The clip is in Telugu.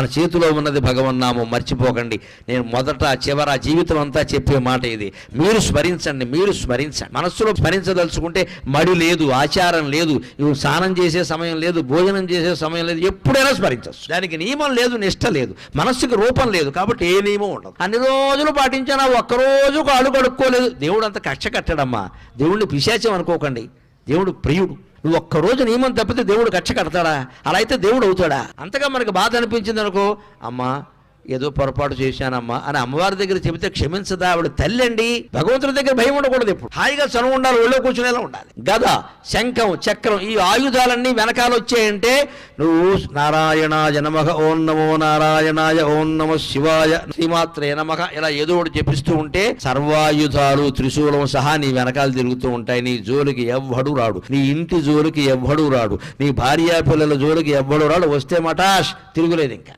మన చేతిలో ఉన్నది భగవన్నామం, మర్చిపోకండి. నేను మొదట చివర జీవితం అంతా చెప్పే మాట ఇది. మీరు స్మరించండి, మీరు స్మరించండి. మనస్సులో స్మరించదలుచుకుంటే మడి లేదు, ఆచారం లేదు, స్నానం చేసే సమయం లేదు, భోజనం చేసే సమయం లేదు, ఎప్పుడైనా స్మరించవచ్చు. దానికి నియమం లేదు, నిష్ట లేదు, మనస్సుకి రూపం లేదు, కాబట్టి ఏ నియమం ఉండదు. అన్ని రోజులు పాటించినా ఒక్కరోజు కాళ్ళు కడుక్కోలేదు, దేవుడు అంత కక్ష కట్టడమ్మా. దేవుడిని పిశాచం అనుకోకండి, దేవుడు ప్రియుడు. నువ్వు ఒక్కరోజు నియమం తప్పితే దేవుడు కక్ష కడతాడా? అలా అయితే దేవుడు అవుతాడా? అంతగా మనకు బాధ అనిపించింది అనుకో, అమ్మా ఏదో పొరపాటు చేశానమ్మా అని అమ్మవారి దగ్గర చెబితే క్షమించదా? ఆవిడ తల్లి అండి. భగవంతుడి దగ్గర భయం ఉండకూడదు, ఎప్పుడు హాయిగా చనువు ఉండాలి, ఒళ్ళో కూర్చునేలా ఉండాలి. గద, శంఖం, చక్రం, ఈ ఆయుధాలన్నీ వెనకాల వచ్చాయంటే నువ్వు నారాయణాయ నమః, ఓం నమో నారాయణాయ, ఓం నమః శివాయ, శ్రీమాత్రే నమః ఇలా ఏదో ఒకటి చెప్పిస్తూ ఉంటే సర్వాయుధాలు త్రిశూలం సహా నీ వెనకాల తిరుగుతూ ఉంటాయి. నీ జోలికి ఎవ్వడు రాడు, నీ ఇంటి జోలికి ఎవ్వడు రాడు, నీ భార్యా పిల్లల జోలికి ఎవ్వడు రాడు. వస్తే మటాష్, తిరుగులేదు ఇంకా.